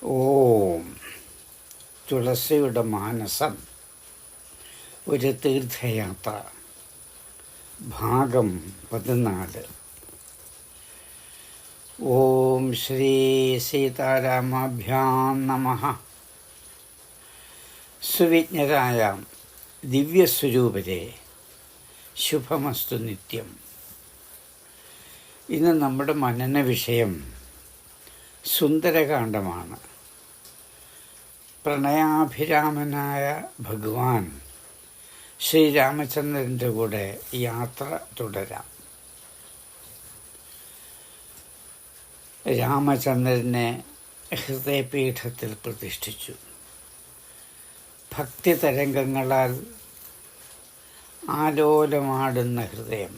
ഓം തുളസിയുടെ മാനസം ഒരു തീർത്ഥയാത്ര ഭാഗം 14. ഓം ശ്രീ സീതാരാമാഭ്യാം നമഃ. സുവിജ്ഞരായ ദിവ്യസ്വരൂപരെ, ശുഭമസ്തു നിത്യം. ഇന്ന് നമ്മുടെ മനന വിഷയം സുന്ദരകാന്ഡമാണ്. പ്രണയാഭിരാമനായ ഭഗവാൻ ശ്രീരാമചന്ദ്രൻ്റെ കൂടെ യാത്ര തുടരാം. രാമചന്ദ്രനെ ഹൃദയപീഠത്തിൽ പ്രതിഷ്ഠിച്ചു. ഭക്തി തരംഗങ്ങളാൽ ആലോലമാടുന്ന ഹൃദയം,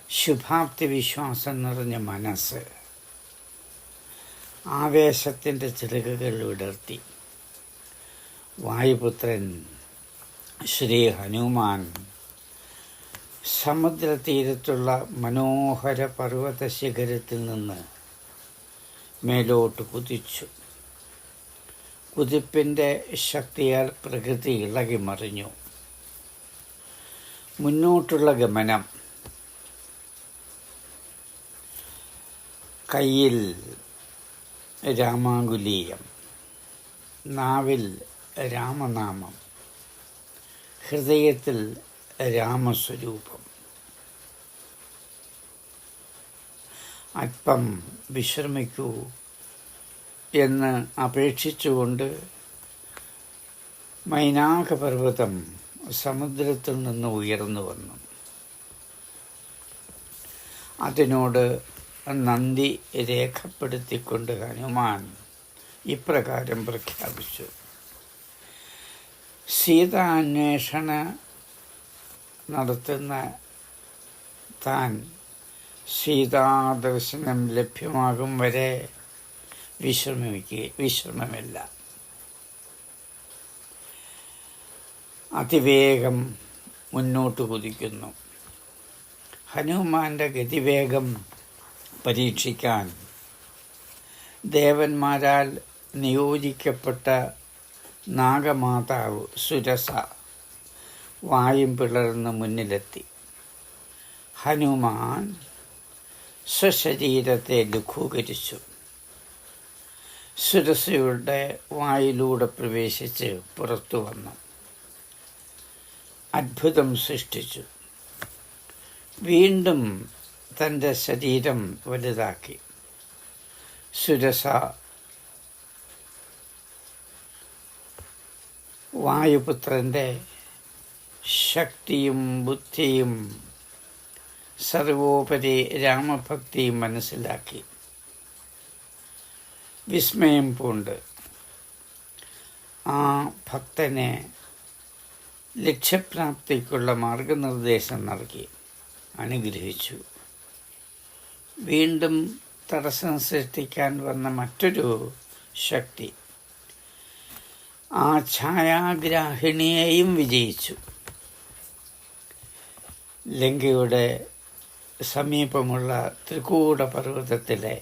ശുഭാപ്തി വിശ്വാസം നിറഞ്ഞ മനസ്സ് ആവേശത്തിൻ്റെ ചിറകുകൾ വിടർത്തി. വായുപുത്രൻ ശ്രീ ഹനുമാൻ സമുദ്രതീരത്തുള്ള മനോഹര പർവ്വത ശിഖരത്തിൽ നിന്ന് മേലോട്ട് കുതിച്ചു. കുതിപ്പിൻ്റെ ശക്തിയാൽ പ്രകൃതി ഇളകി മറിഞ്ഞു. മുന്നോട്ടുള്ള ഗമനം. കയ്യിൽ രാമാങ്കുലീയം, നാവിൽ രാമനാമം, ഹൃദയത്തിൽ രാമസ്വരൂപം. അല്പം വിശ്രമിക്കൂ എന്ന് അപേക്ഷിച്ചുകൊണ്ട് മൈനാകപർവ്വതം സമുദ്രത്തിൽ നിന്ന് ഉയർന്നു വന്നു. അതിനോട് നന്ദി രേഖപ്പെടുത്തിക്കൊണ്ട് ഹനുമാൻ ഇപ്രകാരം പ്രഖ്യാപിച്ചു: സീതാ അന്വേഷണ നടത്തുന്ന താൻ സീതാദർശനം ലഭ്യമാകും വരെ വിശ്രമമില്ല. അതിവേഗം മുന്നോട്ട് കുതിക്കുന്നു. ഹനുമാന്റെ ഗതിവേഗം പരീക്ഷിക്കാൻ ദേവന്മാരാൽ നിയോഗിക്കപ്പെട്ട നാഗമാതാവ് സുരസ വായും പിളർന്ന് മുന്നിലെത്തി. ഹനുമാൻ സ്വശരീരത്തെ ലഘൂകരിച്ചു. സുരസയുടെ വായിലൂടെ പ്രവേശിച്ച് പുറത്തു വന്നു. അത്ഭുതം സൃഷ്ടിച്ചു. വീണ്ടും തൻ്റെ ശരീരം വലുതാക്കി. സുരസ വായുപുത്രൻ്റെ ശക്തിയും ബുദ്ധിയും സർവോപരി രാമഭക്തിയും മനസ്സിലാക്കി. വിസ്മയം പൂണ്ട് ആ ഭക്തനെ ലക്ഷ്യപ്രാപ്തിക്കുള്ള മാർഗനിർദ്ദേശം നൽകി അനുഗ്രഹിച്ചു. വീണ്ടും തടസ്സം സൃഷ്ടിക്കാൻ വന്ന മറ്റൊരു ശക്തി ആ ഛായാഗ്രാഹിണിയെയും വിജയിച്ചു. ലങ്കയുടെ സമീപമുള്ള ത്രികൂട പർവ്വതത്തിലെ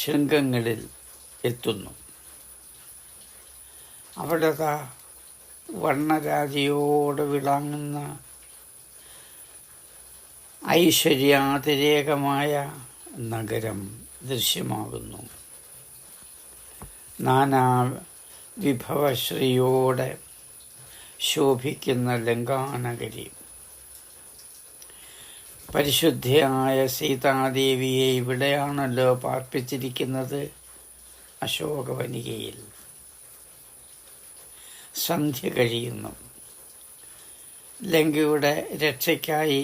ശൃംഗങ്ങളിൽ എത്തുന്നു. അവിടെ വർണ്ണരാജിയോട് വിളങ്ങുന്ന ഐശ്വര്യാതിരേകമായ നഗരം ദൃശ്യമാകുന്നു. നാനാ വിഭവശ്രീയോടെ ശോഭിക്കുന്ന ലങ്കാനഗരി. പരിശുദ്ധയായ സീതാദേവിയെ ഇവിടെയാണല്ലോ പാർപ്പിച്ചിരിക്കുന്നത്, അശോകവനികയിൽ. സന്ധ്യ കഴിയുന്നു. ലങ്കയുടെ രക്ഷയ്ക്കായി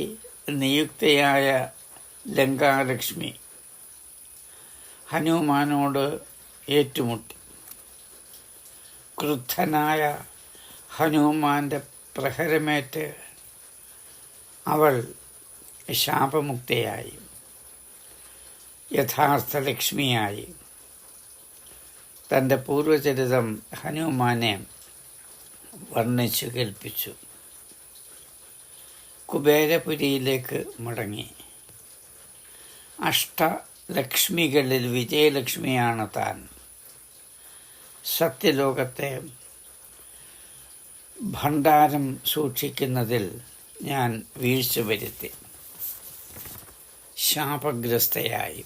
നിയുക്തയായ ലങ്കാലക്ഷ്മി ഹനുമാനോട് ഏറ്റുമുട്ടി. ക്രുദ്ധനായ ഹനുമാന്റെ പ്രഹരമേറ്റ് അവൾ ശാപമുക്തയായി, യഥാർത്ഥ ലക്ഷ്മിയായി. തൻ്റെ പൂർവചരിതം ഹനുമാനെ വർണ്ണിച്ചു കേൾപ്പിച്ചു. കുബേരപുരിയിലേക്ക് മടങ്ങി. ലക്ഷ്മികളിൽ വിജയലക്ഷ്മിയാണ് താൻ. സത്യലോകത്തെ ഭണ്ഡാരം സൂക്ഷിക്കുന്നതിൽ ഞാൻ വീഴ്ച വരുത്തി. ശാപഗ്രസ്തയായി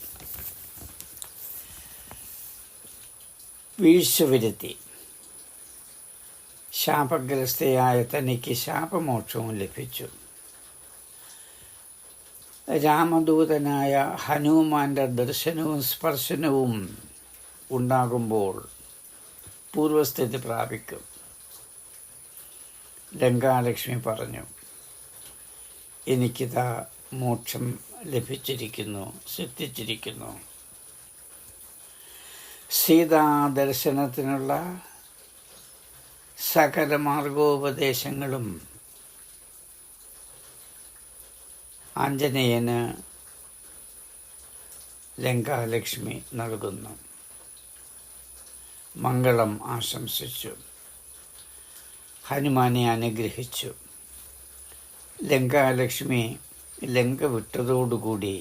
ശാപഗ്രസ്തയായ തനിക്ക് ശാപമോക്ഷവും ലഭിച്ചു. രാമദൂതനായ ഹനുമാന്റെ ദർശനവും സ്പർശനവും ഉണ്ടാകുമ്പോൾ പൂർവസ്ഥിതി പ്രാപിക്കും. ലങ്കാലക്ഷ്മി പറഞ്ഞു, എനിക്കിതാ മോക്ഷം ലഭിച്ചിരിക്കുന്നു, സിദ്ധിച്ചിരിക്കുന്നു. സീതാദർശനത്തിനുള്ള സകല മാർഗോപദേശങ്ങളും ആഞ്ജനേയന് ലങ്കാലക്ഷ്മി നൽകുന്നു. മംഗളം ആശംസിച്ചു. ഹനുമാനെ അനുഗ്രഹിച്ചു. ലങ്കാലക്ഷ്മി ലങ്ക വിട്ടതോടുകൂടി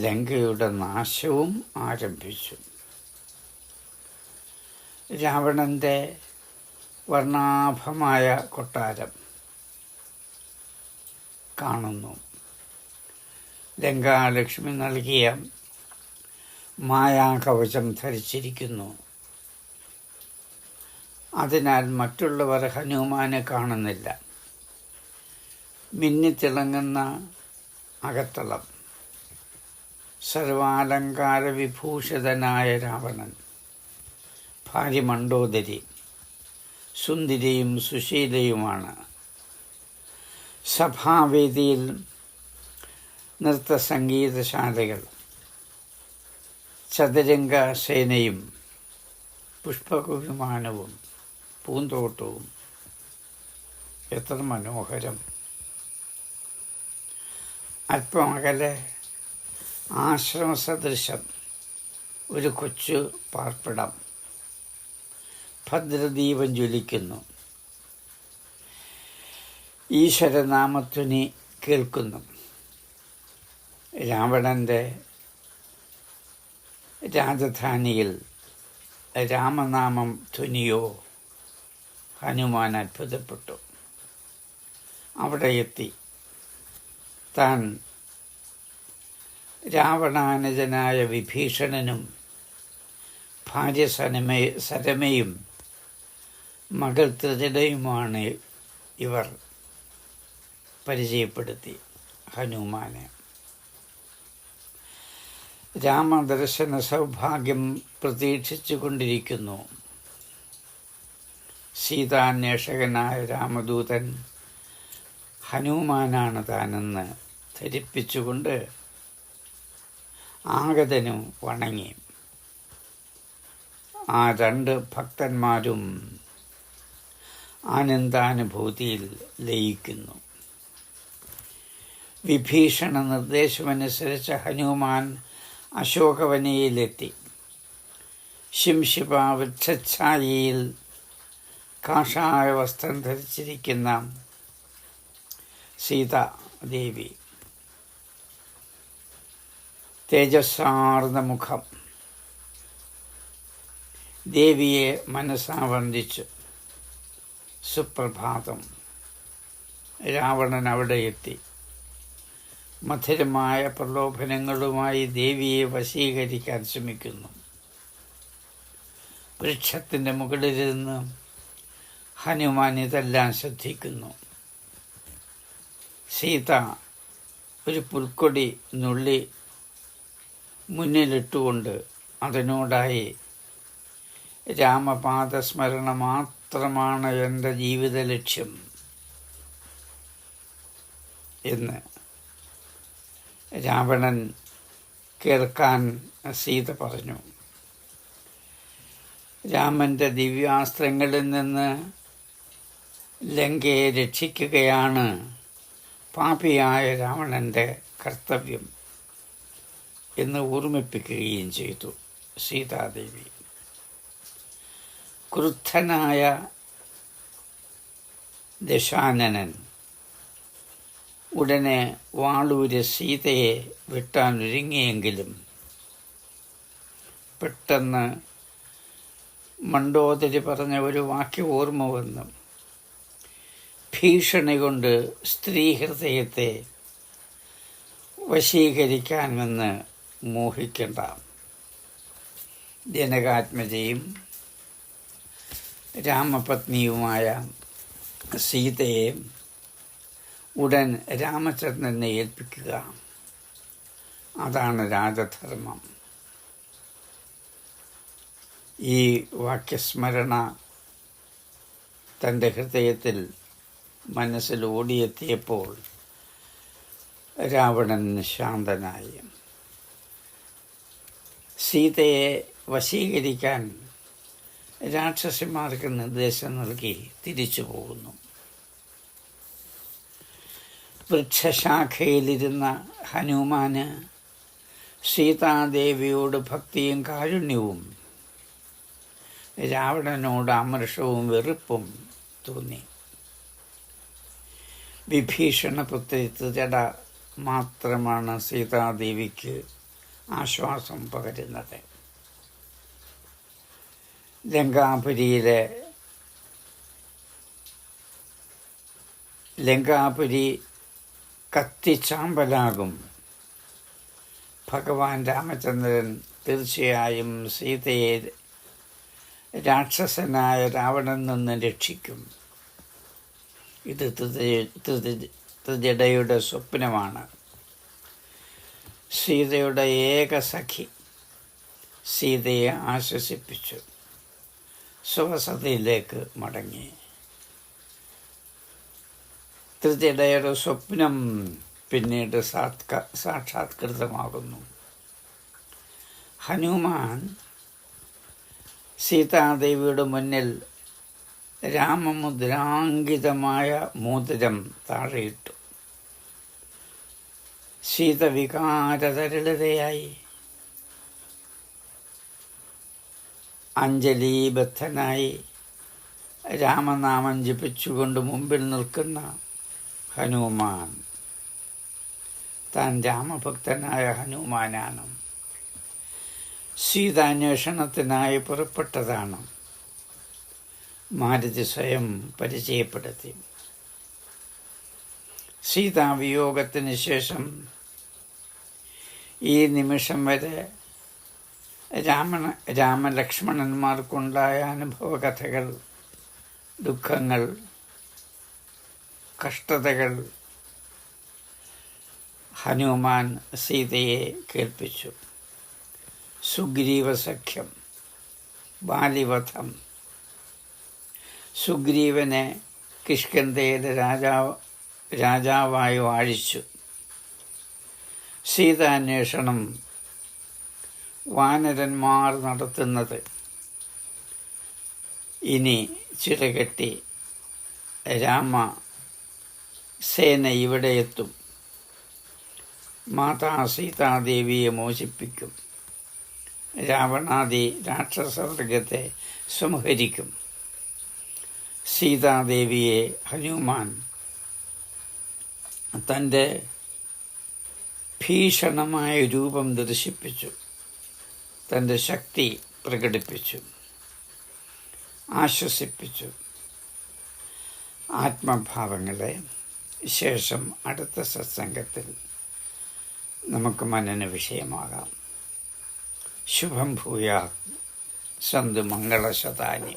ലങ്കയുടെ നാശവും ആരംഭിച്ചു. രാവണന്റെ വർണ്ണാഭമായ കൊട്ടാരം കാണുന്നു. ലങ്കാലക്ഷ്മി നൽകിയ മായാകവചം ധരിച്ചിരിക്കുന്നു. അതിനാൽ മറ്റുള്ളവർ ഹനുമാനെ കാണുന്നില്ല. മിന്നിത്തിളങ്ങുന്ന അകത്തളം, സർവാലങ്കാര വിഭൂഷിതനായ രാവണൻ, ഭാര്യ മണ്ഡോദരി സുന്ദരിയും സുശീലയുമാണ്. സഭാവേദിയിൽ നൃത്തസംഗീതശാലകൾ, ചതുരംഗ സേനയും പുഷ്പവിമാനവും പൂന്തോട്ടവും. എത്ര മനോഹരം! അല്പം അകലെ ആശ്രമസദൃശം ഒരു കൊച്ചു പാർപ്പിടം. ഭദ്രദീപം ജ്വലിക്കുന്നു. ഈശ്വരനാമധ്വനി കേൾക്കുന്നു. രാവണന്റെ രാജധാനിയിൽ രാമനാമം ധ്വനിയോ? ഹനുമാൻ അത്ഭുതപ്പെട്ടു. അവിടെ എത്തി താൻ രാവണാനുജനായ വിഭീഷണനും ഭാര്യ സരമയും മകൾ ത്രിജടയുമാണ് ഇവർ പരിചയപ്പെടുത്തി ഹനുമാനെ. രാമദർശന സൗഭാഗ്യം പ്രതീക്ഷിച്ചു കൊണ്ടിരിക്കുന്നു. സീതാന്വേഷകനായ രാമദൂതൻ ഹനുമാനാണ് താനെന്ന് ധരിപ്പിച്ചുകൊണ്ട് ആഗതനും വണങ്ങി. ആ രണ്ട് ഭക്തന്മാരും ആനന്ദാനുഭൂതിയിൽ ലയിക്കുന്നു. വിഭീഷണ നിർദ്ദേശമനുസരിച്ച് ഹനുമാൻ അശോകവനയിലെത്തി. ശിംശിപാവൃക്ഷഛായയിൽ കാഷായ വസ്ത്രം ധരിച്ചിരിക്കുന്ന സീതാദേവി, തേജസ്സാർന്ന മുഖം, ദേവിയെ മനസ്സാ വന്ദിച്ചു. സുപ്രഭാതം. രാവണൻ അവിടെ എത്തി. മധുരമായ പ്രലോഭനങ്ങളുമായി ദേവിയെ വശീകരിക്കാൻ ശ്രമിക്കുന്നു. വൃക്ഷത്തിൻ്റെ മുകളിലിരുന്ന് ഹനുമാൻ ഇതെല്ലാം ശ്രദ്ധിക്കുന്നു. സീത ഒരു പുൽക്കൊടി നുള്ളി മുന്നിലിട്ടുകൊണ്ട് അതിനോടായി, രാമപാദസ്മരണ മാത്രമാണ് എൻ്റെ ജീവിത ലക്ഷ്യം എന്ന് രാവണൻ കേൾക്കാൻ സീത പറഞ്ഞു. രാമൻ്റെ ദിവ്യാസ്ത്രങ്ങളിൽ നിന്ന് ലങ്കയെ രക്ഷിക്കുകയാണ് പാപിയായ രാവണൻ്റെ കർത്തവ്യം എന്ന് ഓർമ്മിപ്പിക്കുകയും ചെയ്തു സീതാദേവി. ക്രുദ്ധനായ ദശാനനൻ ഉടനെ വാളൂര് സീതയെ വെട്ടാനൊരുങ്ങിയെങ്കിലും പെട്ടെന്ന് മണ്ഡോദരി പറഞ്ഞ ഒരു വാക്യം ഓർമ്മ വന്നു. ഭീഷണി കൊണ്ട് സ്ത്രീ ഹൃദയത്തെ വശീകരിക്കാമെന്ന് മോഹിക്കണ്ട. ജനകാത്മജയും രാമപത്നിയുമായ സീതയെ ഉടൻ രാമചന്ദ്രനെ ഏൽപ്പിക്കുക. അതാണ് രാജധർമ്മം. ഈ വാക്യസ്മരണ തൻ്റെ ഹൃദയത്തിൽ മനസ്സിൽ ഓടിയെത്തിയപ്പോൾ രാവണൻ ശാന്തനായി. സീതയെ വശീകരിക്കാൻ രാക്ഷസിമാർക്ക് നിർദ്ദേശം നൽകി തിരിച്ചു പോകുന്നു. വൃക്ഷശാഖയിലിരുന്ന ഹനുമാന് സീതാദേവിയോട് ഭക്തിയും കാരുണ്യവും രാവണനോട് അമർഷവും വെറുപ്പും തോന്നി. വിഭീഷണപുത്രി ത്രിജട മാത്രമാണ് സീതാദേവിക്ക് ആശ്വാസം പകരുന്നത്. ലങ്കാപുരി കത്തിച്ചാമ്പലാകും. ഭഗവാൻ രാമചന്ദ്രൻ തീർച്ചയായും സീതയെ രാക്ഷസനായ രാവണൻ നിന്ന് രക്ഷിക്കും. ഇത് ത്രിജടയുടെ സ്വപ്നമാണ്. സീതയുടെ ഏക സഖി സീതയെ ആശ്വസിപ്പിച്ചു. സ്വവസതിയിലേക്ക് മടങ്ങി. ത്രിജടയുടെ സ്വപ്നം പിന്നീട് സാക്ഷാത്കൃതമാകുന്നു. ഹനുമാൻ സീതാദേവിയുടെ മുന്നിൽ രാമമുദ്രാങ്കിതമായ മോതിരം താഴെയിട്ടു. സീത വികാരതരളിതയായി. അഞ്ജലീബദ്ധനായി രാമനാമം ജപിച്ചുകൊണ്ട് മുമ്പിൽ നിൽക്കുന്ന ഹനുമാൻ താൻ രാമഭക്തനായ ഹനുമാനാണ്. സീതാന്വേഷണത്തിനായി പുറപ്പെട്ടതാണ്. മാരുതി സ്വയം പരിചയപ്പെടുത്തി. സീതാവിയോഗത്തിന് ശേഷം ഈ നിമിഷം വരെ രാമലക്ഷ്മണന്മാർക്കുണ്ടായ അനുഭവകഥകൾ, ദുഃഖങ്ങൾ, കഷ്ടതകൾ ഹനുമാൻ സീതയെ കേൾപ്പിച്ചു. സുഗ്രീവ സഖ്യം, ബാലിവധം, സുഗ്രീവനെ കിഷ്കിന്ധയിലെ രാജാവായി വാഴിച്ചു. സീതാന്വേഷണം വാനരന്മാർ നടത്തുന്നത്. ഇനി ചിറകെട്ടി രാമസേന ഇവിടെ എത്തും. മാതാ സീതാദേവിയെ മോചിപ്പിക്കും. രാവണാദി രാക്ഷസവർഗത്തെ സംഹരിക്കും. സീതാദേവിയെ ഹനുമാൻ തൻ്റെ ഭീഷണമായ രൂപം ദർശിപ്പിച്ചു. തൻ്റെ ശക്തി പ്രകടിപ്പിച്ചു, ആശ്വസിപ്പിച്ചു. ആത്മഭാവങ്ങളെ ശേഷം അടുത്ത സത്സംഗത്തിൽ നമുക്ക് മനന വിഷയമാകാം. ശുഭം ഭൂയാത്. സന്തു മംഗളശതാനി.